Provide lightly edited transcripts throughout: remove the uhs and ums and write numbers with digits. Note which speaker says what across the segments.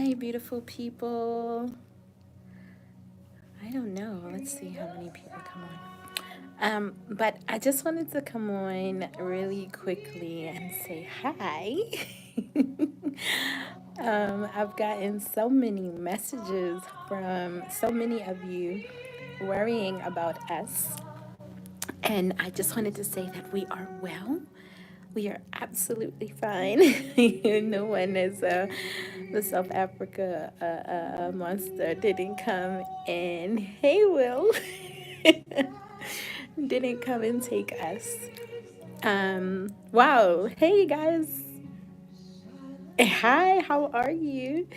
Speaker 1: Hi, beautiful people. I don't know. Let's see how many people come on. But I just wanted to come on really quickly and say hi. I've gotten so many messages from so many of you worrying about us. And I just wanted to say that we are well. We are absolutely fine. No one is the South Africa monster didn't come and hey Will didn't come and take us. Wow. Hey guys. Hi. How are you?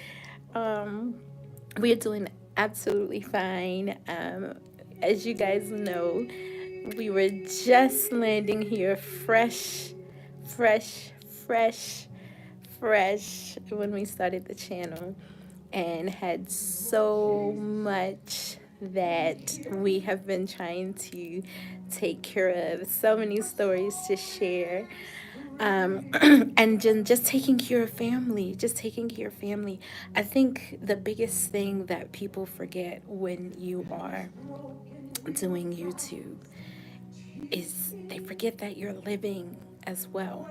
Speaker 1: Um, we're doing absolutely fine. As you guys know, we were just landing here fresh, fresh, fresh when we started the channel and had so much that we have been trying to take care of, so many stories to share. And just taking care of family, just taking care of family. I think the biggest thing that people forget when you are doing YouTube is they forget that you're living as well.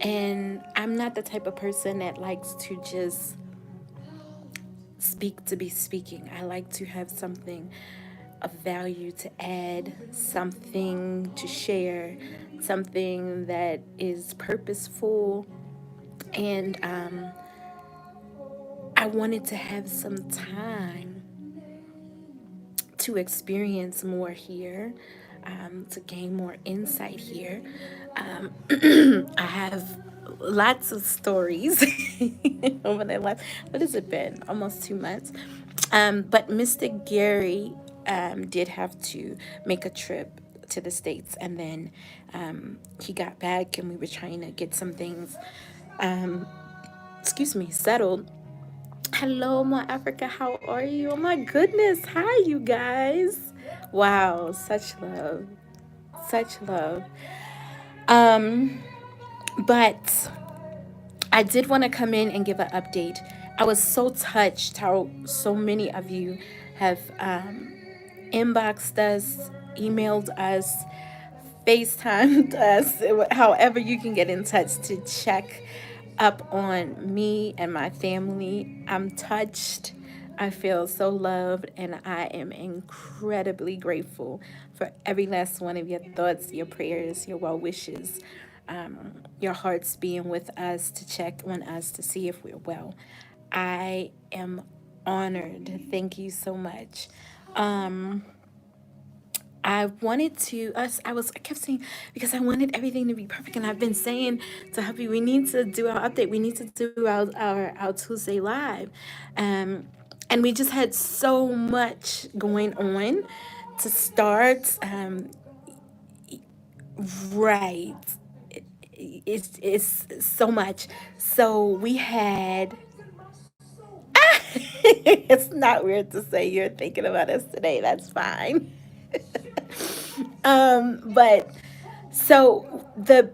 Speaker 1: And I'm not the type of person that likes to just speak to be speaking. I like to have something of value to add, something to share, something that is purposeful. And I wanted to have some time to experience more here, to gain more insight here. I have lots of stories over the last, what has it been? Almost 2 months. But Mr. Gary did have to make a trip to the States, and then he got back, and we were trying to get some things, excuse me, settled. Hello, my Africa. How are you? Oh my goodness. Hi, you guys. Wow, such love. Such love. Um, but I did want to come in and give an update. I was so touched how so many of you have inboxed us, emailed us, FaceTimed us, however you can get in touch to check up on me and my family. I'm touched. I feel so loved, and I am incredibly grateful for every last one of your thoughts, your prayers, your well wishes, your hearts being with us to check on us to see if we're well. I am honored. Thank you so much. I wanted to us. I kept saying because I wanted everything to be perfect, and I've been saying to Happy, we need to do our update. We need to do our Tuesday live, and we just had so much going on to start. Right, it's so much. So we had. It's not weird to say you're thinking about us today. That's fine. But so the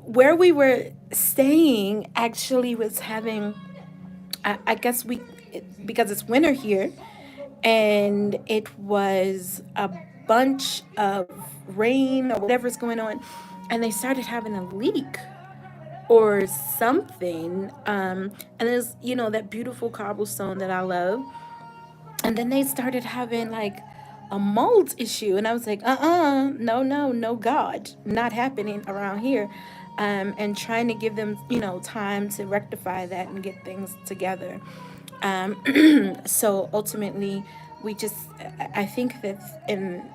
Speaker 1: where we were staying actually was having, I guess because it's winter here, and it was a bunch of rain or whatever's going on, and they started having a leak or something. And there's that beautiful cobblestone that I love, and then they started having like a mold issue, and I was like, no, no, no, God, not happening around here. And trying to give them time to rectify that and get things together. So ultimately we just, I think that in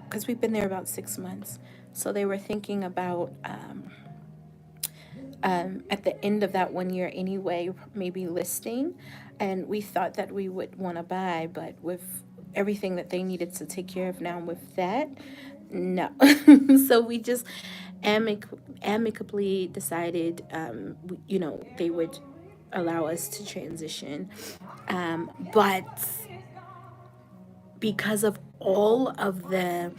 Speaker 1: because we've been there about 6 months, so they were thinking about at the end of that 1 year anyway, maybe listing. And we thought that we would want to buy, but with everything that they needed to take care of now with that, no. So we just amicably decided, they would allow us to transition. But because of all of the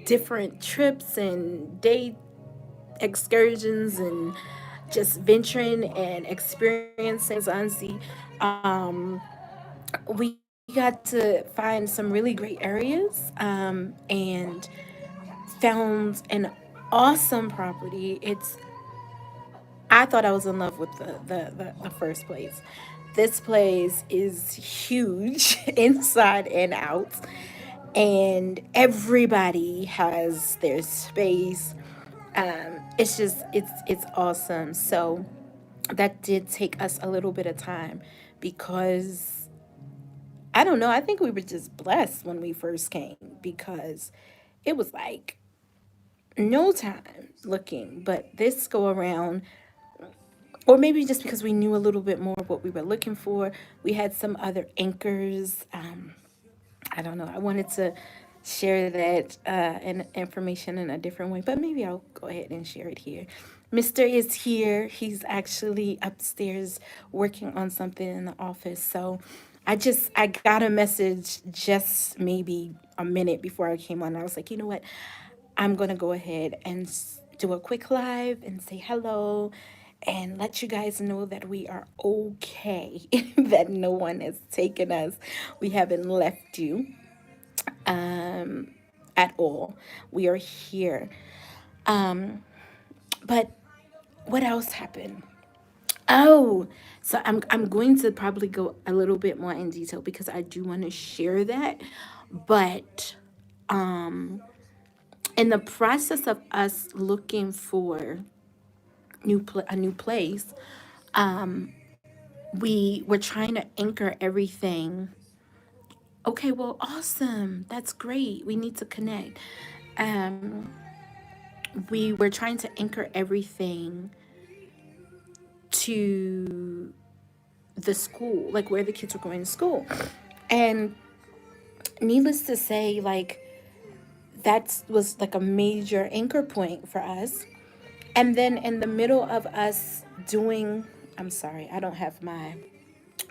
Speaker 1: different trips and day excursions and just venturing and experiencing Zanzi. We got to find some really great areas, and found an awesome property. I thought I was in love with the first place. This place is huge inside and out, and everybody has their space. It's awesome. So that did take us a little bit of time because I don't know. I think we were just blessed when we first came because it was like no time looking. But this go around, or maybe just because we knew a little bit more of what we were looking for, we had some other anchors. I don't know. I wanted to share that information in a different way, but maybe I'll go ahead and share it here. Mr. is here. He's actually upstairs working on something in the office. So I got a message just maybe a minute before I came on. I was like, you know what? I'm going to go ahead and do a quick live and say hello and let you guys know that we are okay, that no one has taken us. We haven't left you at all. We are here. But what else happened? Oh, so I'm going to probably go a little bit more in detail because I do want to share that. But in the process of us looking for a new place, we were trying to anchor everything. Okay, well, awesome. That's great. We need to connect. Um, we were trying to anchor everything to the school, like where the kids were going to school. And needless to say, like that was like a major anchor point for us. And then in the middle of us doing, I'm sorry, I don't have my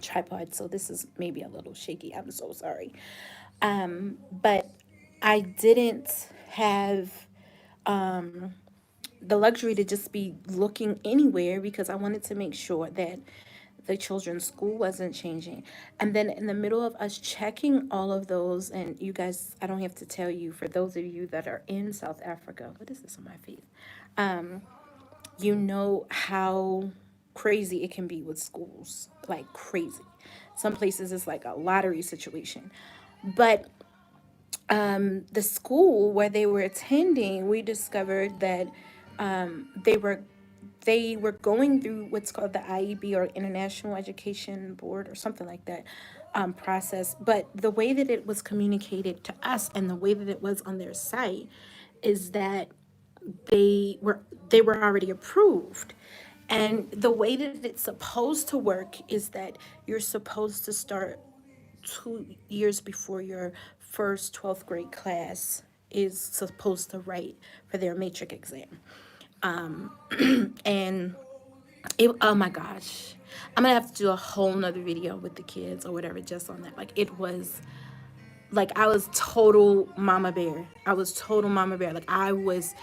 Speaker 1: tripod, so this is maybe a little shaky. I'm so sorry. But I didn't have the luxury to just be looking anywhere because I wanted to make sure that the children's school wasn't changing. And then in the middle of us checking all of those, and you guys, I don't have to tell you, for those of you that are in South Africa, what is this on my face? You know how crazy it can be with schools, like crazy. Some places it's like a lottery situation. But the school where they were attending, we discovered that they were going through what's called the IEB, or International Education Board, or something like that, process. But the way that it was communicated to us and the way that it was on their site is that they were they were already approved. And the way that it's supposed to work is that you're supposed to start 2 years before your first 12th grade class is supposed to write for their matric exam. And oh my gosh, I'm gonna have to do a whole nother video with the kids or whatever just on that. Like it was like I was total mama bear. I was total mama bear. Like I was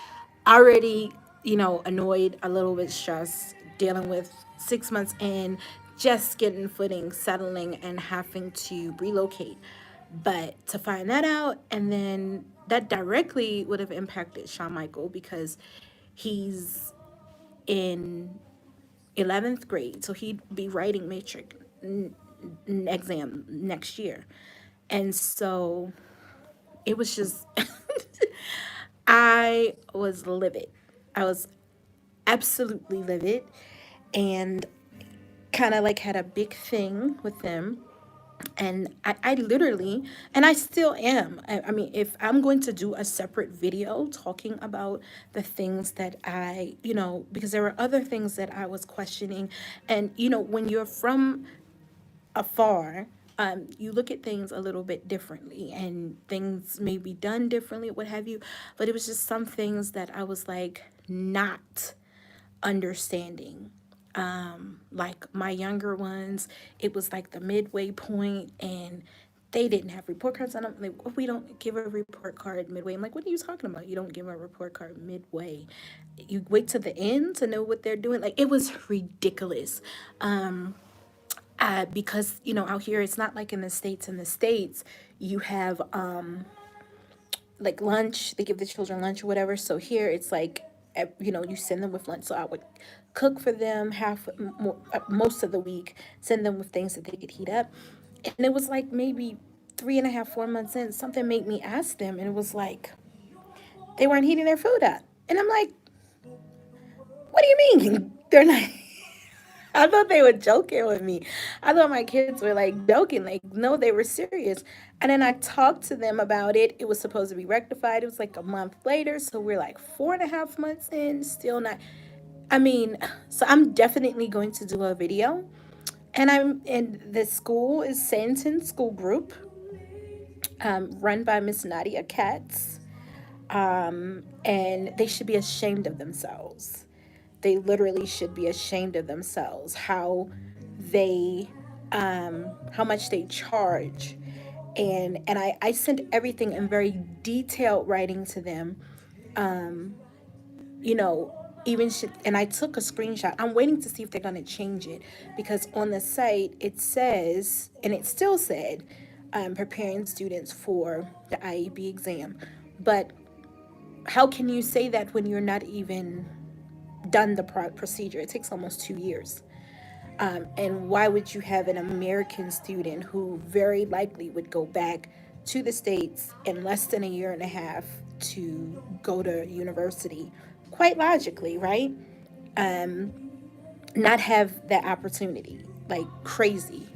Speaker 1: already, annoyed, a little bit stressed, dealing with 6 months in, just getting footing, settling, and having to relocate. But to find that out, and then that directly would have impacted Shawn Michael because he's in 11th grade, so he'd be writing matric exam next year. And so it was just, I was livid. I was absolutely livid and kind of like had a big thing with them. And I literally, and I still am. I mean, if I'm going to do a separate video talking about the things that because there were other things that I was questioning. And, when you're from afar, you look at things a little bit differently and things may be done differently, what have you. But it was just some things that I was like not understanding. Like my younger ones, it was like the midway point, and They didn't have report cards. And I'm like, oh, we don't give a report card midway. I'm like, what are you talking about? You don't give a report card midway. You wait to the end to know what they're doing. Like, it was ridiculous. Because, out here, it's not like in the States. In the States, you have like lunch. They give the children lunch or whatever. So here it's like, you send them with lunch. So I would cook for them most of the week, send them with things that they could heat up. And it was like maybe 3.5, 4 months in, something made me ask them, and it was like they weren't heating their food up. And I'm like, what do you mean? They're not. I thought they were joking with me. I thought my kids were like joking. Like, no, they were serious. And then I talked to them about it. It was supposed to be rectified. It was like a month later. So we're like 4.5 months in, still not. I mean, so I'm definitely going to do a video. And the school is Santon School Group, run by Miss Nadia Katz. And they should be ashamed of themselves. They literally should be ashamed of themselves. They how much they charge. And I sent everything in very detailed writing to them. You know, and I took a screenshot. I'm waiting to see if they're gonna change it, because on the site it says, and it still said, preparing students for the IEB exam. But how can you say that when you're not even done the procedure? It takes almost 2 years. And why would you have an American student who very likely would go back to the States in less than a year and a half to go to university, quite logically, right? Not have that opportunity? Like, crazy.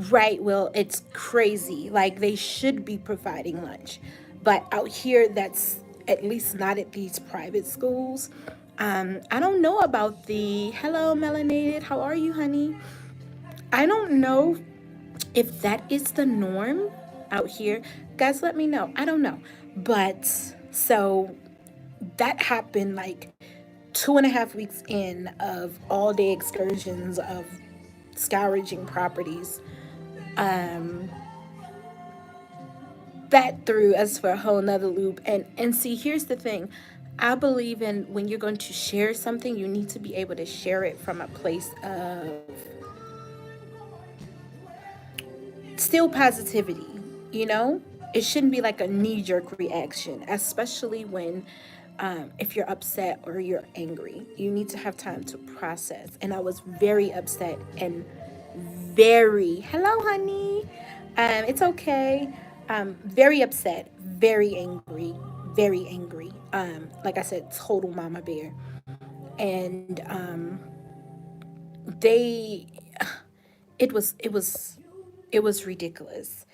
Speaker 1: Right. Well, it's crazy. Like, they should be providing lunch. But out here, that's at least not at these private schools. I don't know about the hello, melanated. How are you, honey? I don't know if that is the norm out here. Guys, let me know. I don't know. But so that happened like 2.5 weeks in of all day excursions of scourging properties. Um, that threw us for a whole nother loop. And see, here's the thing. I believe in, when you're going to share something, you need to be able to share it from a place of still positivity, you know? It shouldn't be like a knee-jerk reaction, especially when if you're upset or you're angry. You need to have time to process. And I was very upset and very, hello, honey. It's okay. Very upset, very angry, very angry. Like I said, total mama bear. And they, it was ridiculous.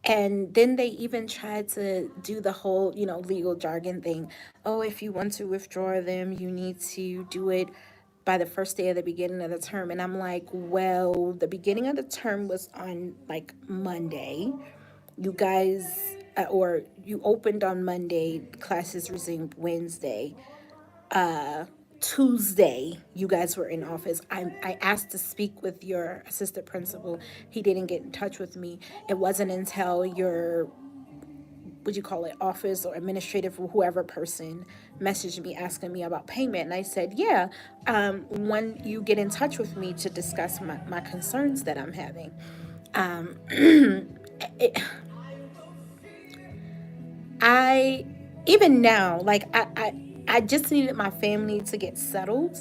Speaker 1: And then they even tried to do the whole, legal jargon thing. Oh, if you want to withdraw them, you need to do it by the first day of the beginning of the term. And I'm like, well, the beginning of the term was on like Monday. You guys, or you opened on Monday, classes resumed Wednesday. Tuesday, you guys were in office. I asked to speak with your assistant principal. He didn't get in touch with me. It wasn't until your, would you call it, office or administrative or whoever person messaged me asking me about payment. And I said, yeah, when you get in touch with me to discuss my concerns that I'm having. It, I even now, like, I just needed my family to get settled.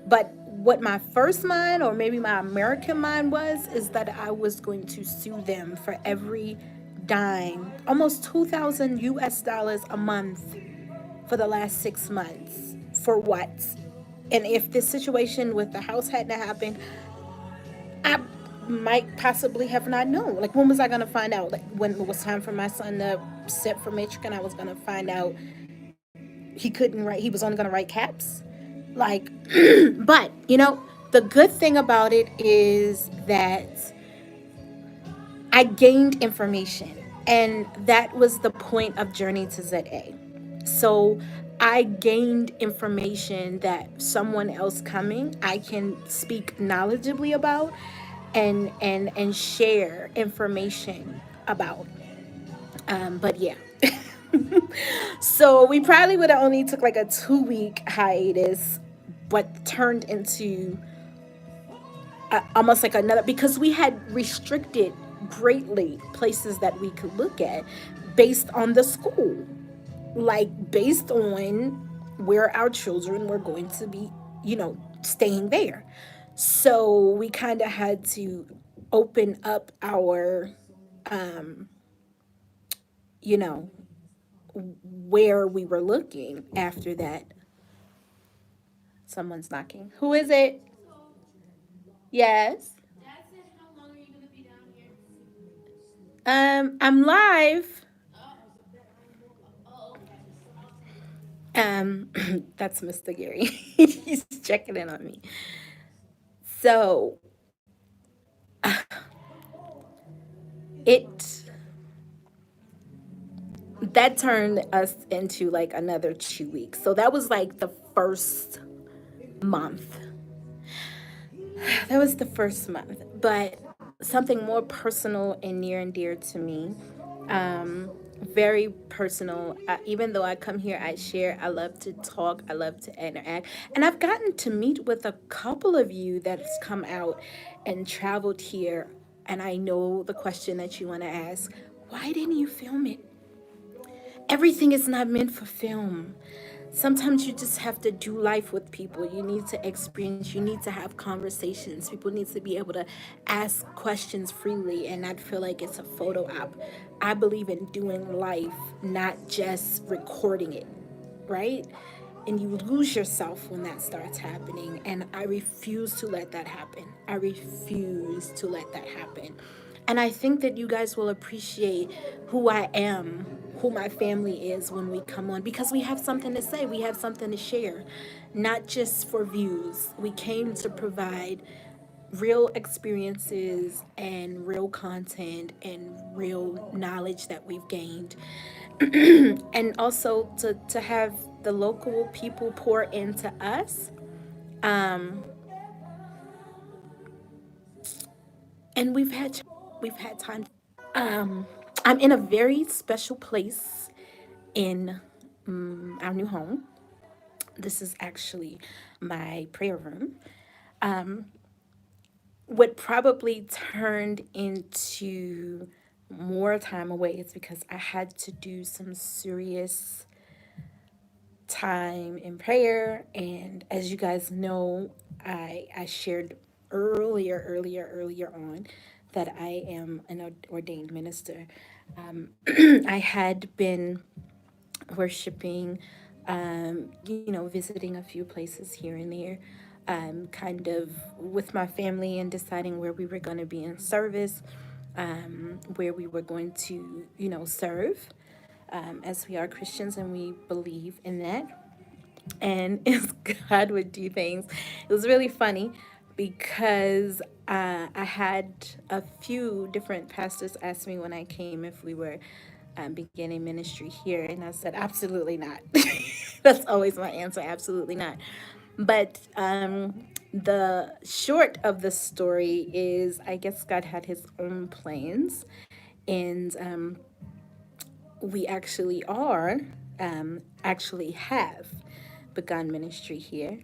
Speaker 1: But what my first mind, or maybe my American mind, was is that I was going to sue them for every dime, almost 2,000 US dollars a month for the last 6 months. For what? And if this situation with the house hadn't happened, I might possibly have not known. Like, when was I going to find out? Like, when it was time for my son to sit for matric, I was going to find out he couldn't write, he was only going to write caps. Like, but, the good thing about it is that I gained information. And that was the point of Journey to ZA. So I gained information that someone else coming, I can speak knowledgeably about. and share information about. But yeah. So we probably would have only took like a 2 week hiatus, but turned into almost like another, because we had restricted greatly places that we could look at based on the school, like based on where our children were going to be, staying there. So we kind of had to open up our, you know, where we were looking after that. Someone's knocking. Who is it? Yes. I'm live. Um, that's Mr. Gary. He's checking in on me. So it that turned us into like another 2 weeks. So that was like the first month. That was the first month. But something more personal and near and dear to me. Very personal. Even though I come here, I share. I love to talk. I love to interact. And I've gotten to meet with a couple of you that's come out and traveled here. And I know the question that you want to ask: why didn't you film it? Everything is not meant for film. Sometimes you just have to do life with people. You need to experience, you need to have conversations. People need to be able to ask questions freely and not feel like it's a photo op. I believe in doing life, not just recording it, right? And you lose yourself when that starts happening. And I refuse to let that happen. I refuse to let that happen. And I think that you guys will appreciate who I am, who my family is when we come on, because we have something to say, we have something to share, not just for views. We came to provide real experiences and real content and real knowledge that we've gained, and also to have the local people pour into us. And we've had time. I'm in a very special place in our new home. This is actually my prayer room. What probably turned into more time away is because I had to do some serious time in prayer. And as you guys know, I shared earlier on that I am an ordained minister. I had been worshiping, visiting a few places here and there, kind of with my family and deciding where we were going to be in service, where we were going to, serve, as we are Christians and we believe in that. And as God would do things, it was really funny because I had a few different pastors ask me when I came if we were beginning ministry here, and I said, absolutely not. That's always my answer, absolutely not. But the short of the story is, I guess God had his own plans, and we actually have begun ministry here.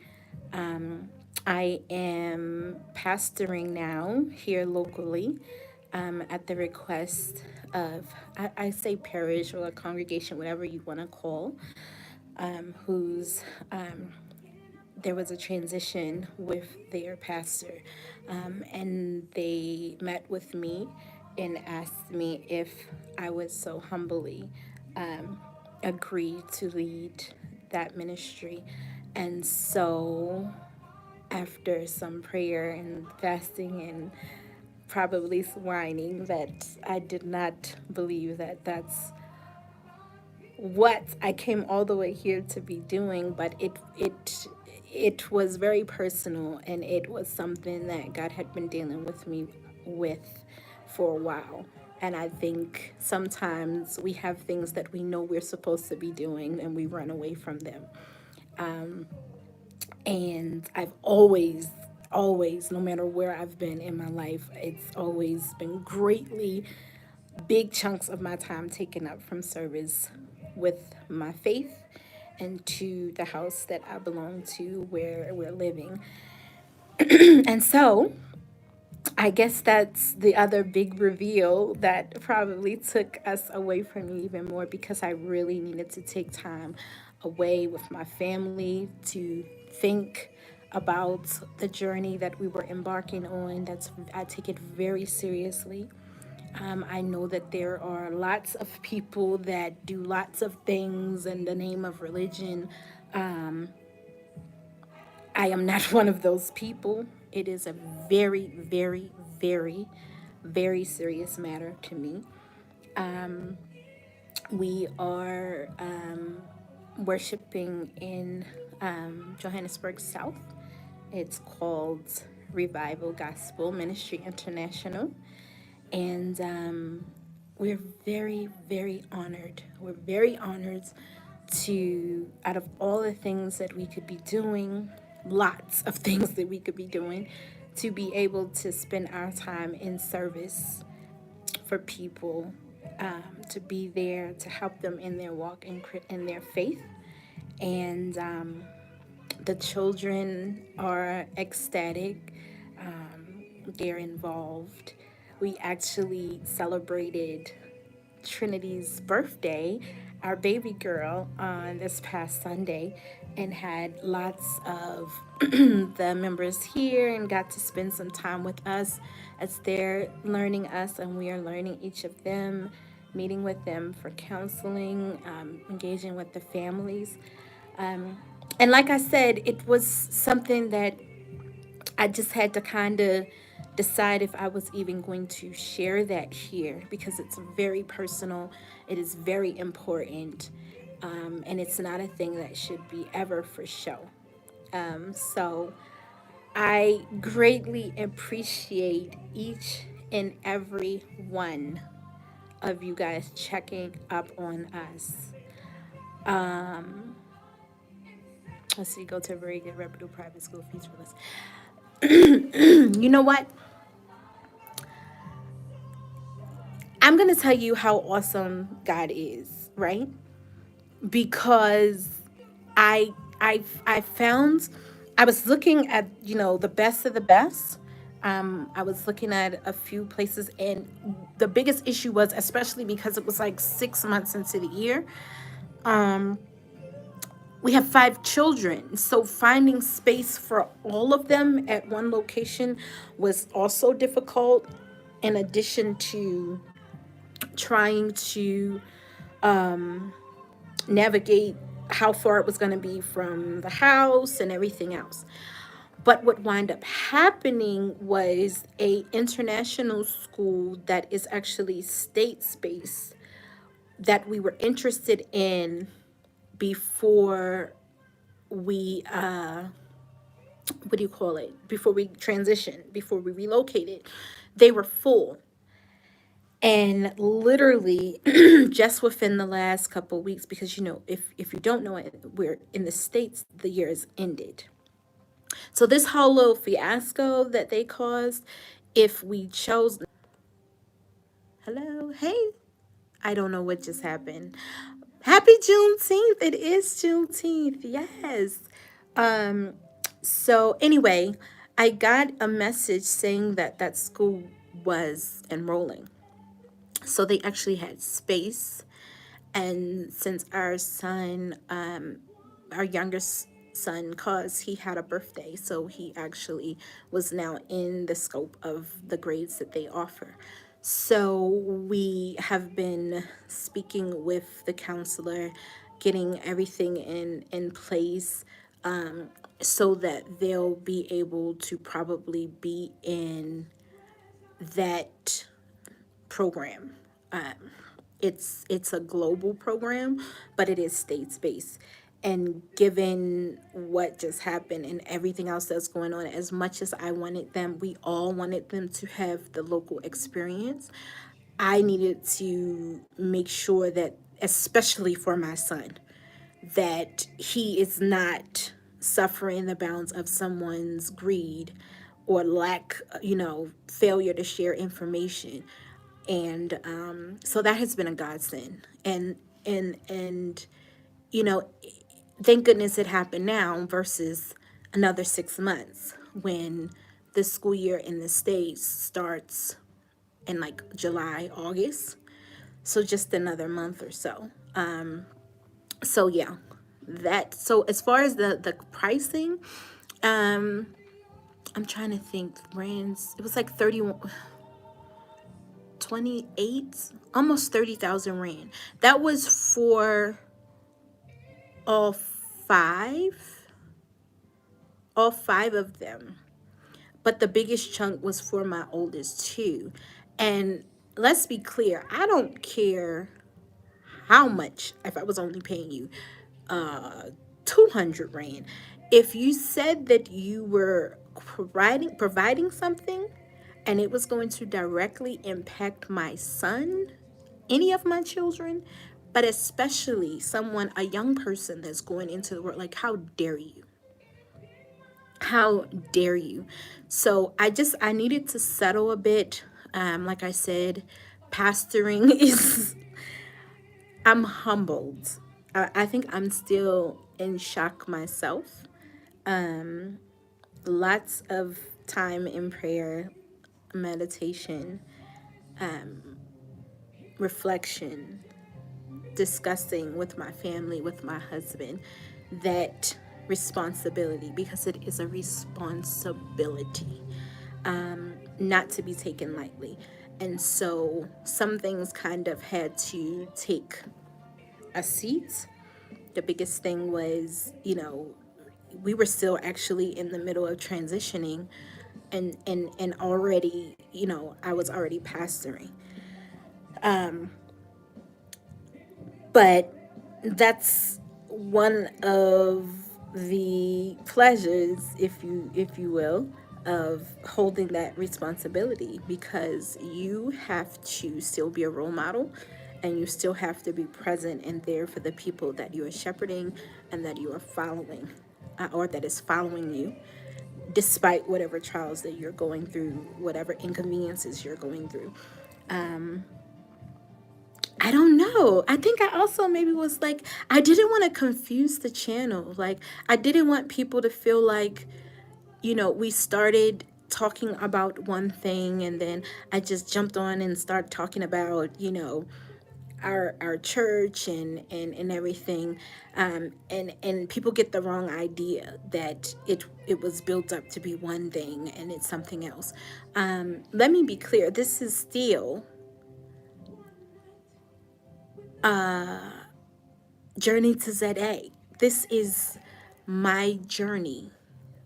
Speaker 1: I am pastoring now here locally, at the request of, I say parish or a congregation, whatever you want to call, who's there was a transition with their pastor, and they met with me and asked me if I would so humbly agree to lead that ministry. And so, after some prayer and fasting and probably some whining, that I did not believe that that's what I came all the way here to be doing, but it was very personal, and it was something that God had been dealing with me with for a while. And I think sometimes we have things that we know we're supposed to be doing and we run away from them. And I've always, no matter where I've been in my life, it's always been greatly big chunks of my time taken up from service with my faith and to the house that I belong to where we're living. And so I guess that's the other big reveal that probably took us away from me even more, because I really needed to take time away with my family to think about the journey that we were embarking on. That's I take it very seriously. I know that there are lots of people that do lots of things in the name of religion. I am not one of those people. It is a very, very, very, very serious matter to me. We are worshiping in Johannesburg South. It's called Revival Gospel Ministry International. And we're very, very honored. We're very honored to, out of all the things that we could be doing, lots of things that we could be doing, to be able to spend our time in service for people, to be there to help them in their walk in their faith. And the children are ecstatic. They're involved. We actually celebrated Trinity's birthday, our baby girl, on this past Sunday, and had lots of the members here and got to spend some time with us as they're learning us and we are learning each of them, meeting with them for counseling, engaging with the families. And like I said, it was something that I just had to kind of decide if I was even going to share that here, because it's very personal, it is very important, and it's not a thing that should be ever for show. So I greatly appreciate each and every one of you guys checking up on us. Let's see, go to a very good reputable private school fees for this. You know what? I'm going to tell you how awesome God is, right? Because I I found, I was looking at, the best of the best. I was looking at a few places, and the biggest issue was, especially because it was like 6 months into the year, we have 5 children. So finding space for all of them at one location was also difficult, in addition to trying to navigate how far it was going to be from the house and everything else. But what wound up happening was a international school that is actually state space that we were interested in before we what do you call it, before we transitioned, before we relocated. They were full. And literally, just within the last couple of weeks, because if you don't know it, we're in the States, the year has ended. So this whole little fiasco that they caused, if we chose, hello, hey, I don't know what just happened. Happy Juneteenth! It is Juneteenth, yes. So anyway, I got a message saying that that school was enrolling. So they actually had space. And since our son, our youngest son, cause he had a birthday, so he actually was now in the scope of the grades that they offer. So we have been speaking with the counselor, getting everything in place, so that they'll be able to probably be in that program. It's a global program, but it is states based. And given what just happened and everything else that's going on, as much as I wanted them, we all wanted them to have the local experience. I needed to make sure that, especially for my son, that he is not suffering the bounds of someone's greed or lack, failure to share information. And so that has been a godsend. And you know, thank goodness it happened now versus another 6 months when the school year in the States starts in like July, August. So just another month or so. So yeah, so as far as the pricing, um, I'm trying to think. Rands, it was like 28, almost 30,000 rand. That was for all five, all five of them. But the biggest chunk was for my oldest two. And let's be clear, I don't care how much, if I was only paying you 200 rand. If you said that you were providing something and it was going to directly impact my son, any of my children, but especially someone, a young person that's going into the world, like, how dare you? How dare you? So I needed to settle a bit. Like I said, pastoring is, I'm humbled. I think I'm still in shock myself. Lots of time in prayer, meditation, reflection, discussing with my family, with my husband, that responsibility, because it is a responsibility, not to be taken lightly. And so some things kind of had to take a seat. The biggest thing was, we were still actually in the middle of transitioning, and already, I was already pastoring. But that's one of the pleasures, if you will, of holding that responsibility, because you have to still be a role model, and you still have to be present and there for the people that you are shepherding and that you are following, or that is following you, despite whatever trials that you're going through, whatever inconveniences you're going through. I don't know. I think I also maybe was like, I didn't want to confuse the channel. Like, I didn't want people to feel like, we started talking about one thing and then I just jumped on and started talking about, our church and everything. And people get the wrong idea that it was built up to be one thing and it's something else. Let me be clear. This is still Journey to ZA. This is my journey.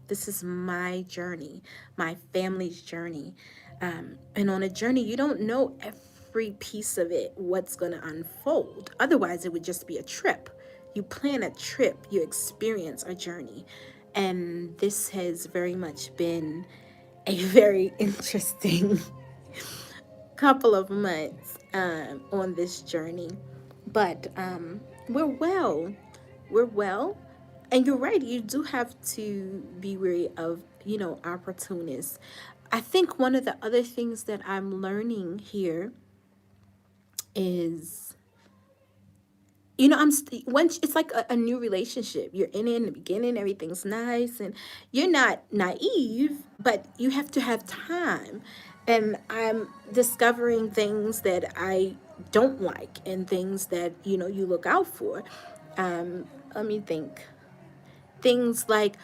Speaker 1: This is my journey, my family's journey. And on a journey, you don't know every piece of it, what's going to unfold. Otherwise, it would just be a trip. You plan a trip, you experience a journey. And this has very much been a very interesting couple of months on this journey. But we're well. We're well. And you're right, you do have to be wary of, opportunists. I think one of the other things that I'm learning here is, once it's like a new relationship. You're in the beginning, everything's nice, and you're not naive, but you have to have time. And I'm discovering things that I don't like and things that, you look out for. Let me think. Things like,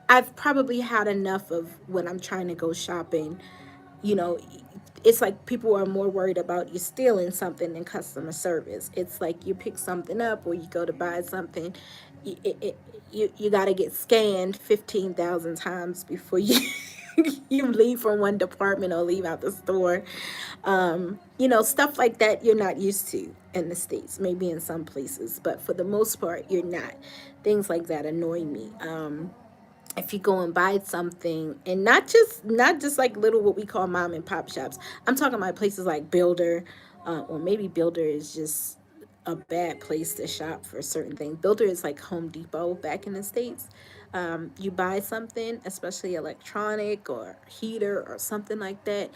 Speaker 1: I've probably had enough of when I'm trying to go shopping. You know, it's like people are more worried about you stealing something than customer service. It's like you pick something up or you go to buy something, you got to get scanned 15,000 times before you you leave from one department or leave out the store. Stuff like that you're not used to in the States, maybe in some places, but for the most part, you're not. Things like that annoy me. If you go and buy something, and not just like little what we call mom and pop shops. I'm talking about places like Builder, or maybe Builder is just a bad place to shop for certain things. Builder is like Home Depot back in the States. You buy something, especially electronic or heater or something like that.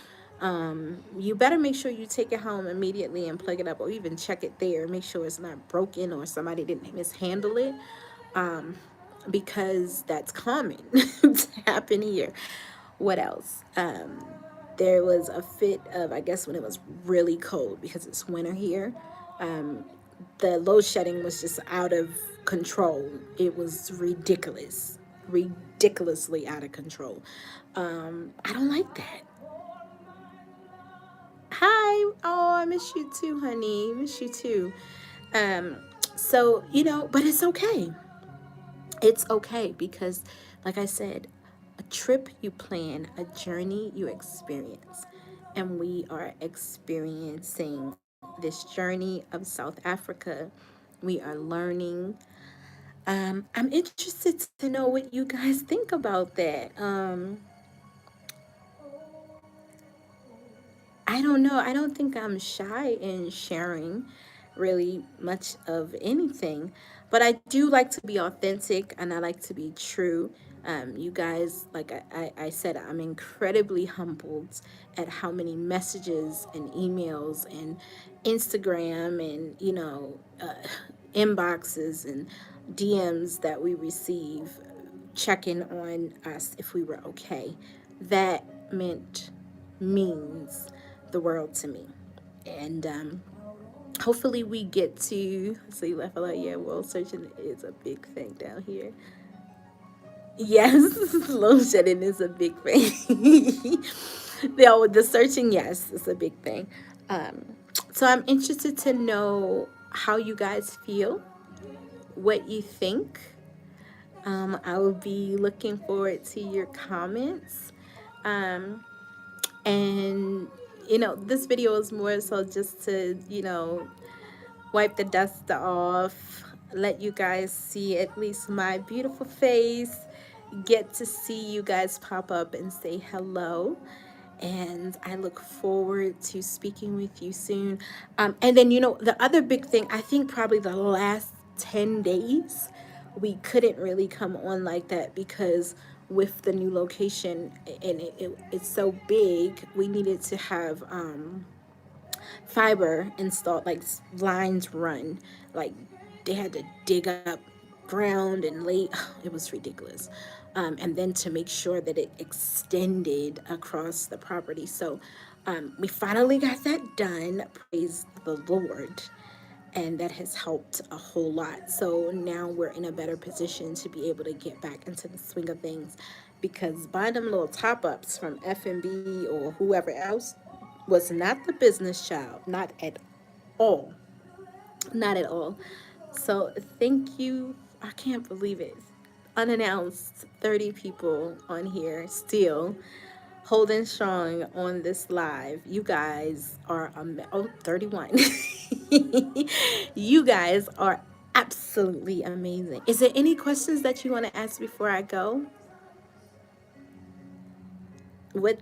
Speaker 1: You better make sure you take it home immediately and plug it up, or even check it there. Make sure it's not broken or somebody didn't mishandle it, because that's common to happen here. What else? There was a fit of, I guess, when it was really cold because it's winter here. The load shedding was just out of control. It was ridiculous, ridiculously out of control. I don't like that. Hi. Oh, I miss you too, honey. Miss you too. Um, so, but it's okay. It's okay because, like I said, a trip you plan, a journey you experience. And we are experiencing this journey of South Africa. We are learning. I'm interested to know what you guys think about that. I don't know. I don't think I'm shy in sharing really much of anything, but I do like to be authentic and I like to be true. You guys, like I said, I'm incredibly humbled at how many messages and emails and Instagram and, inboxes and DMs that we receive checking on us if we were okay. That means the world to me. And hopefully we get to see left like, yeah, world searching is a big thing down here. Yes, load shedding is a big thing. The searching, yes, is a big thing. Um, so I'm interested to know how you guys feel, what you think. I will be looking forward to your comments. Um, and this video is more so just to wipe the dust off, let you guys see at least my beautiful face, get to see you guys pop up and say hello. And I look forward to speaking with you soon. And then, the other big thing, I think probably the last 10 days, we couldn't really come on like that because with the new location and it's so big, we needed to have fiber installed, like lines run, like they had to dig up ground and lay. It was ridiculous. And then to make sure that it extended across the property. So we finally got that done. Praise the Lord. And that has helped a whole lot. So now we're in a better position to be able to get back into the swing of things, because buying them little top ups from F&B or whoever else was not the business child, not at all, not at all. So thank you. I can't believe it. Unannounced 30 people on here still holding strong on this live. You guys are 31. You guys are absolutely amazing. Is there any questions that you want to ask before I go? What?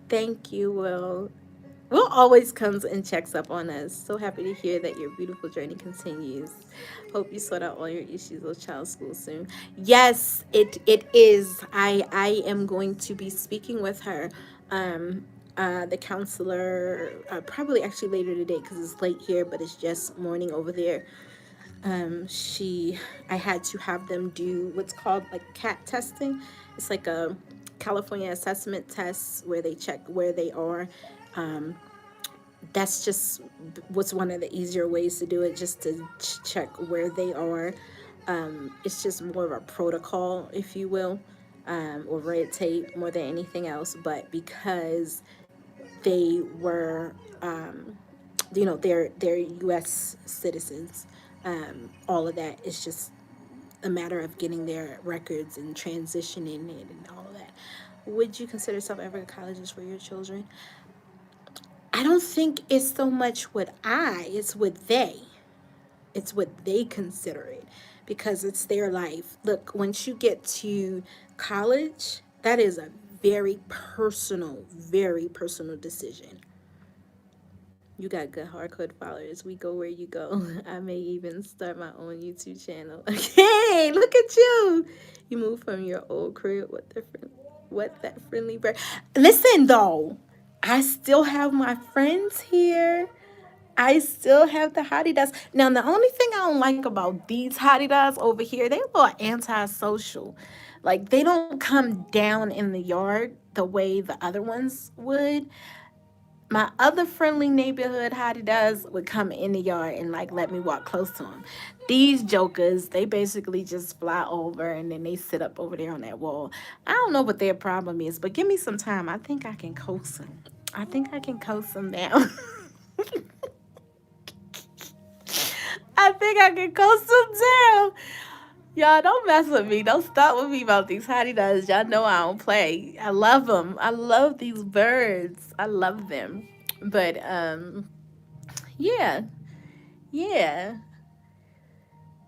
Speaker 1: Thank you, Will. Will always comes and checks up on us. So happy to hear that your beautiful journey continues. Hope you sort out all your issues with child school soon. Yes, it is. I am going to be speaking with her, the counselor, probably actually later today because it's late here, but it's just morning over there. She I had to have them do what's called like CAT testing. It's like a California assessment test where they check where they are. That's just what's one of the easier ways to do it, just to check where they are. It's just more of a protocol, if you will, or red tape more than anything else. But because they were, they're U.S. citizens, all of that is just a matter of getting their records and transitioning it and all of that. Would you consider South Africa colleges for your children? I don't think it's so much what it's what they. It's what they consider it, because it's their life. Look, once you get to college, that is a very personal decision. You got good hardcore followers. We go where you go. I may even start my own YouTube channel. Okay, look at you. You moved from your old crib. What that friendly bird? Listen though, I still have my friends here. I still have the hottie dogs. Now, the only thing I don't like about these hottie dogs over here, they're a little antisocial. Like, they don't come down in the yard the way the other ones would. My other friendly neighborhood hottie does would come in the yard and like let me walk close to them. These jokers, they basically just fly over and then they sit up over there on that wall. I don't know what their problem is, but give me some time. I think I can coax them. I think I can coax them down. I think I can coax them down. Y'all don't mess with me. Don't start with me about these hottie does. Y'all know I don't play. I love them. I love these birds. I love them. But yeah, yeah.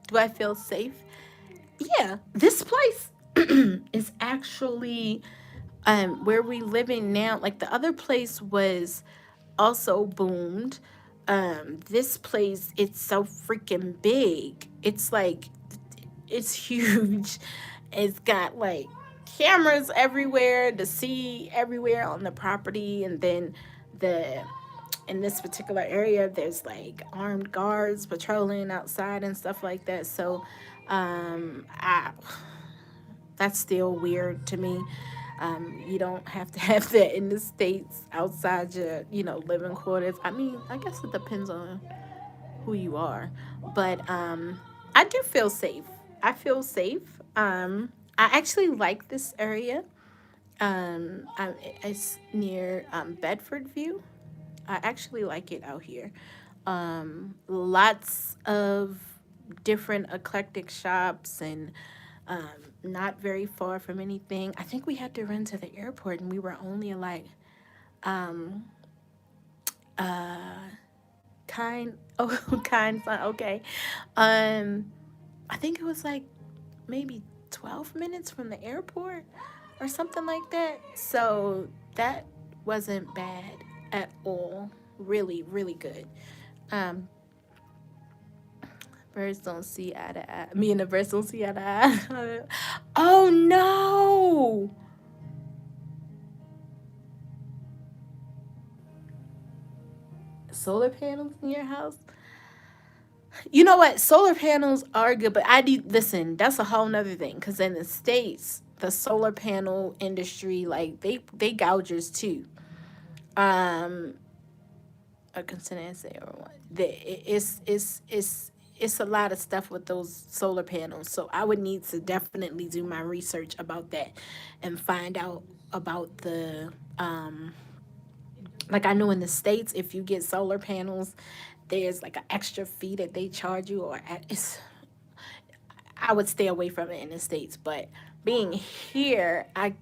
Speaker 1: Do I feel safe? Yeah. This place is actually where we living now. Like the other place was also boomed. This place, it's so freaking big. It's like it's huge. It's got like cameras everywhere to see everywhere on the property, and then the in this particular area there's like armed guards patrolling outside and stuff like that. So I that's still weird to me. You don't have to have that in the states outside your, living quarters. I mean, I guess it depends on who you are, but I do feel safe. I feel safe. I actually like this area. It's near Bedford View. I actually like it out here. Lots of different eclectic shops and um, not very far from anything. I think we had to run to the airport and we were only like um, kind. Oh, kind. Okay. Um, I think it was like maybe 12 minutes from the airport or something like that. So that wasn't bad at all. Really, really good. Um, Birds don't see eye to eye. Me and the birds don't see eye to eye. Oh no! Solar panels in your house? You know what? Solar panels are good, but I need listen. That's a whole nother thing. Because in the states, the solar panel industry, like they gougers too. Um, a consent say or what? It's a lot of stuff with those solar panels. So I would need to definitely do my research about that and find out about the like I know in the states if you get solar panels, there's like an extra fee that they charge you or it's I would stay away from it in the states, but being here, I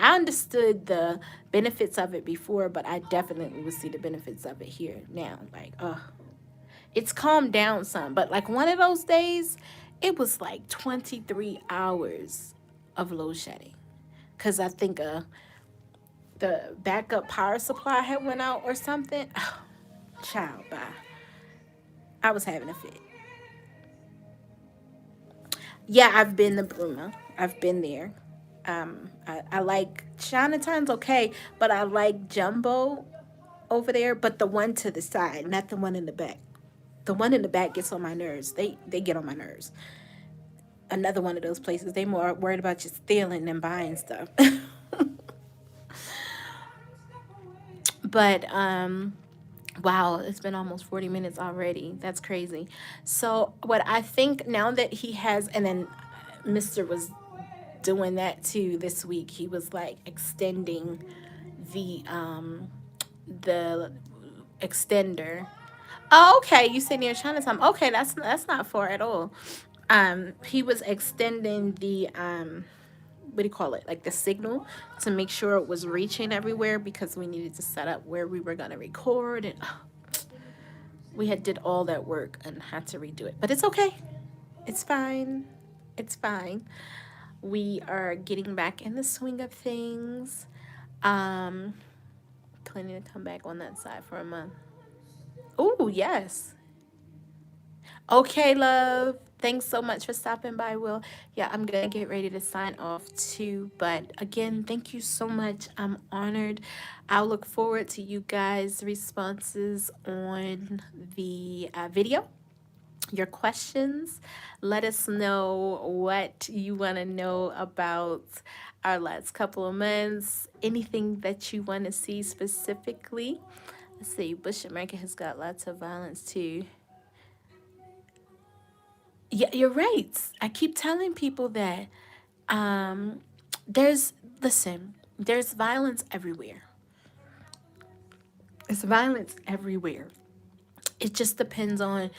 Speaker 1: understood the benefits of it before, but I definitely would see the benefits of it here now. Like, it's calmed down some, but like one of those days, it was like 23 hours of load shedding because I think the backup power supply had went out or something. Oh, child, bye. I was having a fit. Yeah, I've been to Bruma. I've been there. I like Chinatown's okay, but I like Jumbo over there, but the one to the side, not the one in the back. The one in the back gets on my nerves. They get on my nerves. Another one of those places. They more worried about just stealing than buying stuff. But wow, it's been almost 40 minutes already. That's crazy. So what I think now that he has, and then Mr. was doing that too this week. He was like extending the extender. Oh, okay. You said near Chinatown. Okay, that's not far at all. He was extending the what do you call it? Like the signal to make sure it was reaching everywhere because we needed to set up where we were gonna record and we had did all that work and had to redo it. But it's okay. It's fine. It's fine. We are getting back in the swing of things. Um, Planning to come back on that side for a month. Oh, yes. Okay, love. Thanks so much for stopping by, Will. Yeah, I'm going to get ready to sign off too. But again, thank you so much. I'm honored. I'll look forward to you guys' responses on the video, your questions. Let us know what you want to know about our last couple of months, anything that you want to see specifically. Let's see, Bush America has got lots of violence too. Yeah, you're right. I keep telling people that um, there's, listen, there's violence everywhere. There's violence everywhere. It just depends on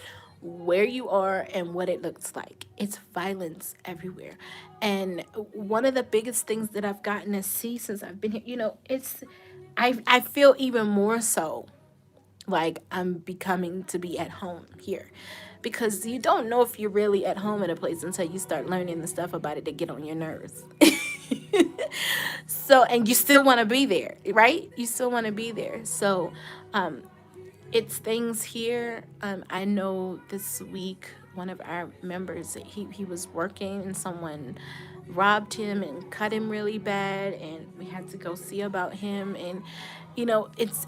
Speaker 1: where you are and what it looks like. It's violence everywhere. And one of the biggest things that I've gotten to see since I've been here, I feel even more so like I'm becoming to be at home here, because you don't know if you're really at home in a place until you start learning the stuff about it that get on your nerves. So, and you still want to be there, right? You still want to be there. So, um, it's things here. I know this week one of our members, he was working and someone robbed him and cut him really bad, and we had to go see about him. And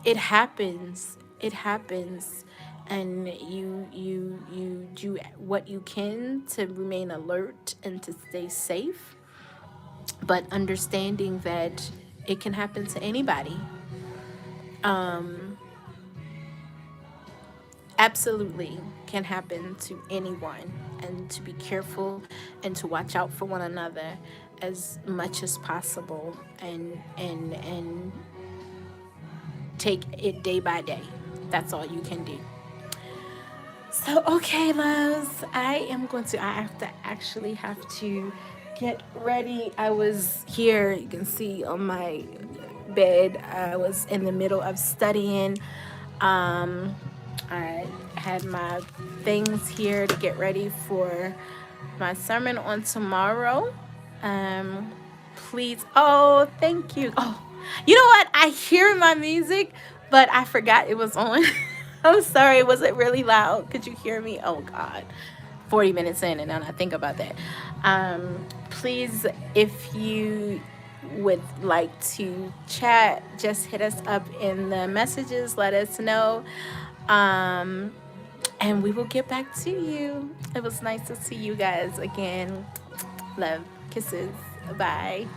Speaker 1: it happens. It happens. And you do what you can to remain alert and to stay safe, but understanding that it can happen to anybody. Absolutely can happen to anyone, and to be careful and to watch out for one another as much as possible, and take it day by day. That's all you can do. So, okay, loves, I have to actually have to get ready. I was here, you can see on my bed, I was in the middle of studying. Um, I had my things here to get ready for my sermon on tomorrow. Um, please. Oh, thank you. Oh, you know what? I hear my music, but I forgot it was on. I'm sorry. Was it really loud? Could you hear me? Oh, God. 40 minutes in, and then I think about that. Please, if you would like to chat, just hit us up in the messages. Let us know. Um, and we will get back to you. It was nice to see you guys again. Love. Kisses. Bye.